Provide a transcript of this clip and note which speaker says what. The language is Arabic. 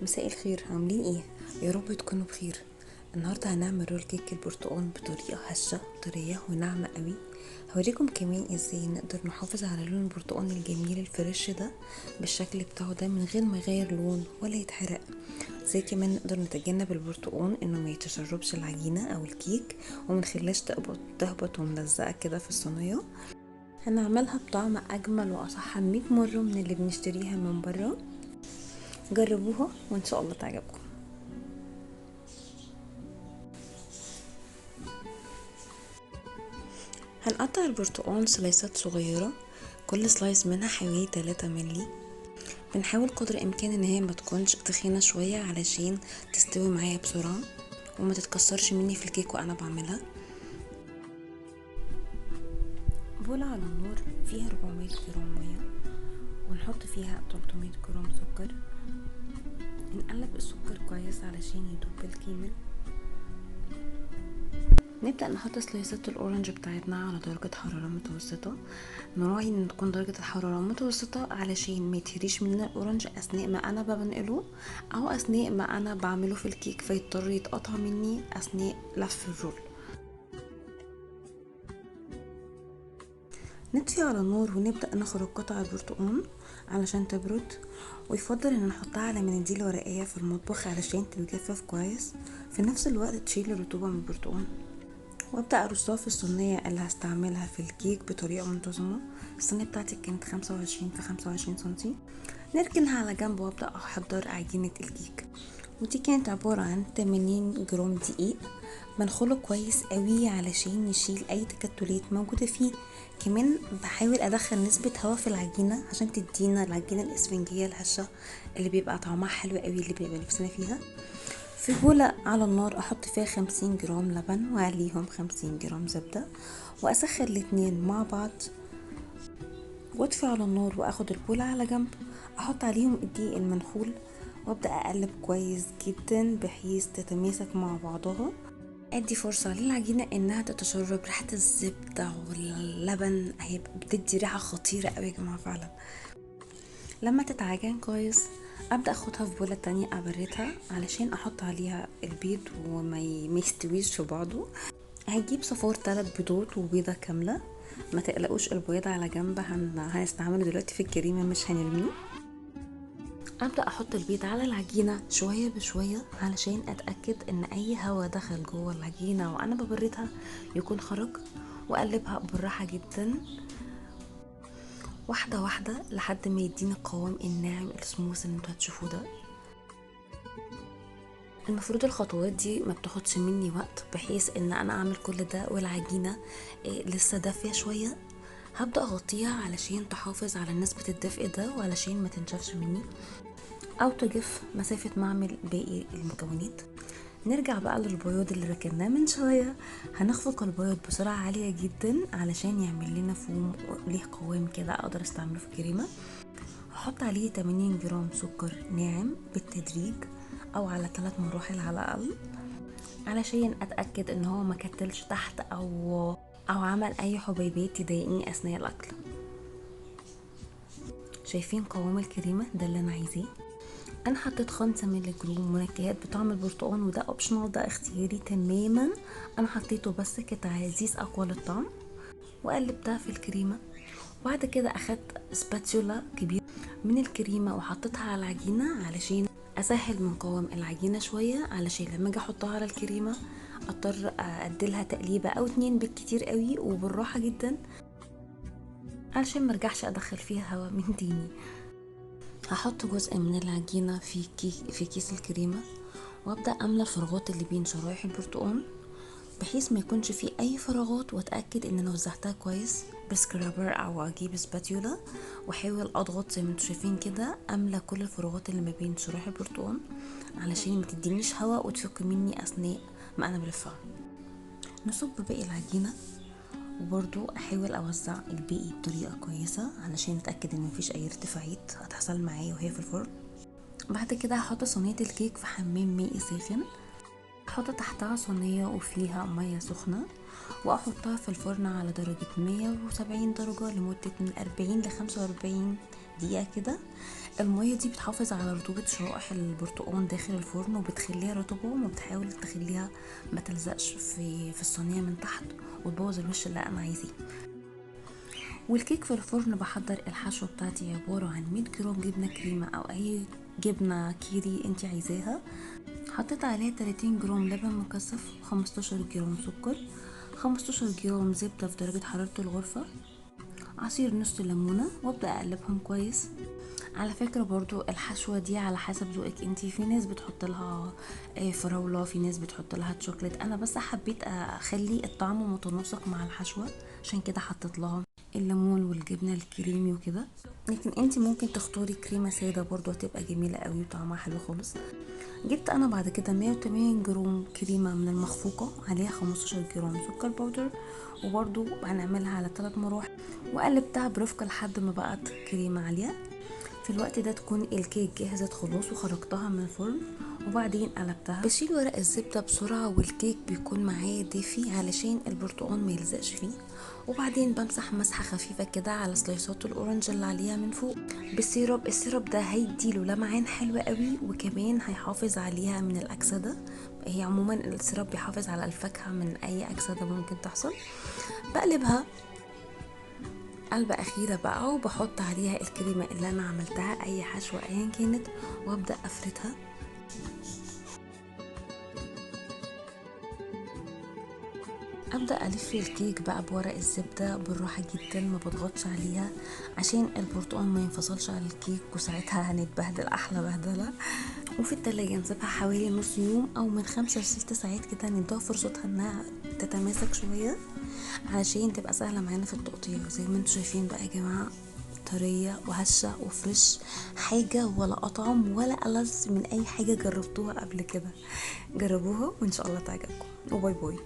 Speaker 1: مساء الخير، عاملين ايه؟ يا رب تكونوا بخير. النهارده هنعمل رول كيك البرتقال بطريقه هشه طريه وناعمه قوي. هوريكم كمان ازاي نقدر نحافظ على لون البرتقال الجميل الفريش ده بالشكل بتاعه ده من غير ما يغير لون ولا يتحرق. زي كمان نقدر نتجنب البرتقال انه ما يتشربش العجينه او الكيك ومنخليهاش تهبط وملزقه كده في الصينيه. هنعملها بطعم اجمل واصح 100 مره من اللي بنشتريها من بره. جربوها وان شاء الله تعجبكم. هنقطع البرتقال سلايسات صغيرة، كل سلايس منها حوالي 3 ملي. بنحاول قدر الامكان ان هي ما تكونش تخينة شوية علشان تستوي معايا بسرعة وما تتكسرش مني في الكيك وانا بعملها. بولة على النار فيها 400 جرام مية، ونحط فيها 300 جرام سكر. نقلب السكر كويس علشان يدوب الكامل. نبدأ نحط سلايسات الأورنج بتاعتنا على درجة حرارة متوسطة. نراعي ان تكون درجة الحرارة متوسطة علشان ما يتهريش مننا الأورنج أثناء ما أنا بنقله أو أثناء ما أنا بعمله في الكيك فيضطر يتقطع مني أثناء لف الرول. نطفي على النار ونبدأ نخرج قطع البرتقال علشان تبرد، ويفضل ان نحطها على مناديل ورقية في المطبخ علشان تتجفف كويس، في نفس الوقت تشيل الرطوبة من البرتقال. وابدأ ارصها في الصينية اللي هستعملها في الكيك بطريقة منتظمة. الصينية بتاعتي كانت 25 في 25 سنتي. نركنها على جنب وابدأ احضر عجينة الكيك، ودي كانت عبارة عن 80 جرام دقيق. بنخله كويس قوي علشان نشيل اي تكتلات موجودة فيه. كمان بحاول ادخل نسبة هواء في العجينة عشان تدينا العجينة الاسفنجية الهشة اللي بيبقى طعمها حلو قوي اللي بيبقى نفسنا فيها. في بولة على النار احط فيها 50 جرام لبن وعليهم 50 جرام زبدة، واسخن الاتنين مع بعض، واطفي على النار واخد البولة على جنب. احط عليهم الدقيق المنخول وابدأ اقلب كويس جدا بحيث تتماسك مع بعضها. ادي فرصة للعجينة انها تتشرب ريحة الزبدة واللبن، هيبقى بتدي ريحة خطيرة قوي يا جماعة فعلا. لما تتعجن كويس ابدا اخدها في بوله تانية ابردها علشان احط عليها البيض وما يستويش في بعضه. هجيب صفار 3 بيضات وبيضه كامله. ما تقلقوش البيض على جنب، هنستعمله دلوقتي في الكريمه مش هنرميه. ابدا احط البيض على العجينه شويه بشويه علشان اتاكد ان اي هوا دخل جوه العجينه وانا ببردها يكون خرج، واقلبها بالراحه جدا واحده واحده لحد ما يديني القوام الناعم السموث اللي انتوا هتشوفوه ده. المفروض الخطوات دي ما بتاخدش مني وقت بحيث ان انا اعمل كل ده والعجينه لسه دافيه شويه. هبدا اغطيها علشان تحافظ على نسبه الدفء ده وعلشان ما تنشفش مني او تجف مسافه ما اعمل باقي المكونات. نرجع بقى للبياض اللي ركناه من شويه. هنخفق البياض بسرعه عاليه جدا علشان يعمل لنا فوم ليه قوام كده اقدر استعمله في الكريمه. هحط عليه 80 جرام سكر ناعم بالتدريج او على 3 مراحل على الاقل علشان اتاكد ان هو ما كتلش تحت او عمل اي حبيبات تضايقني اثناء الاكل. شايفين قوام الكريمه ده اللي انا عايزاه. انا حطيت 5 مللي جرام منكهات بطعم البرتقال وده اوبشنال، ده اختياري تماما. انا حطيته بس كتعزيز اقوى للطعم وقلبتها في الكريمه. وبعد كده اخدت سباتولا كبير من الكريمه وحطيتها على العجينه علشان اسهل من قوام العجينه شويه، علشان لما اجي احطها على الكريمه اضطر اديلها تقليبه او 2 بالكتير قوي وبالراحه جدا علشان مرجعش ادخل فيها هوا من تاني. هحط جزء من العجينه في كيس الكريمه وابدا املى الفراغات اللي بين شرايح البرتقال بحيث ما يكونش فيه اي فراغات، واتاكد ان انا وزعتها كويس بسكرابر او اجيب سباتيولا واحاول اضغط زي ما انتم شايفين كده املى كل الفراغات اللي ما بين شرايح البرتقال علشان ما تدينيش هواء وتفك مني اثناء ما انا بلفها. نصب باقي العجينه وبرضو احاول اوزع الباقي بطريقه كويسه علشان اتاكد ان مفيش اي ارتفاعات هتحصل معايا وهي في الفرن. بعد كده هحط صينيه الكيك في حمام مائي ساخن، احط تحتها صينية وفيها مية سخنة واحطها في الفرن على درجة 170 درجة لمدة من 40 ل 45 دقيقة كده. المية دي بتحافظ على رطوبة شرائح البرتقال داخل الفرن وبتخليها رطوبة، وما بتحاول تخليها ما تلزقش في الصينية من تحت وتبوظ الوش اللي انا عايزاه. والكيك في الفرن بحضر الحشوة بتاعتي عبارة عن 100 جرام جبنة كريمة او اي جبنة كيري انتي عايزاها. حطيت عليها 30 جرام لبن مكثف، 15 جرام سكر، 15 جرام زبدة في درجة حرارة الغرفة، عصير نص ليمونة، وابدأ اقلبهم كويس. على فكرة برضو الحشوة دي على حسب ذوقك انتي، في ناس بتحط لها فراولة، في ناس بتحط لها شوكليت، انا بس حبيت اخلي الطعم متناسق مع الحشوة عشان كده حطيت لها الليمون والجبنة الكريمي وكده. لكن انتي ممكن تختاري كريمة سادة برضو هتبقى جميلة قوي وطعمها حلو خالص. جبت انا بعد كده 180 جرام كريمة من المخفوقة، عليها 15 جرام سكر باودر، وبرضو هنعملها على 3 مراحل، وقلبتها برفق لحد ما بقت كريمة عالية. في الوقت ده تكون الكيك جهزت خلاص وخرجتها من الفرن، وبعدين قلبتها. بشيل ورق الزبدة بسرعة والكيك بيكون معاه دافي علشان البرتقال ما يلزقش فيه، وبعدين بمسح مسحة خفيفة كده على سلايسات الاورنج اللي عليها من فوق بالسيرب. السيرب ده هيديله لمعان حلو قوي، وكمان هيحافظ عليها من الاكسدة. هي عموما السيرب بيحافظ على الفاكهة من اي اكسدة ممكن تحصل. بقلبها قلبة أخيرة بقى، وبحط عليها الكريمة اللي أنا عملتها أي حشوة أيا كانت، وأبدأ أفردها. ابدا الف الكيك بقى بورق الزبده بالراحه جدا، ما بضغطش عليها عشان البرتقال ما ينفصلش على الكيك، وساعتها هنتبهدل احلى بهدله. وفي التلاجة نسيبها حوالي نص يوم او من 5 ل6 ساعات كده، نديها فرصتها انها تتماسك شويه علشان تبقى سهله معانا في التقطيع. زي ما انتم شايفين بقى يا جماعه، طريه وهشه وفريش، حاجه ولا اطعم ولا ألذ من اي حاجه جربتوها قبل كده. جربوها وان شاء الله تعجبكم، وباي باي.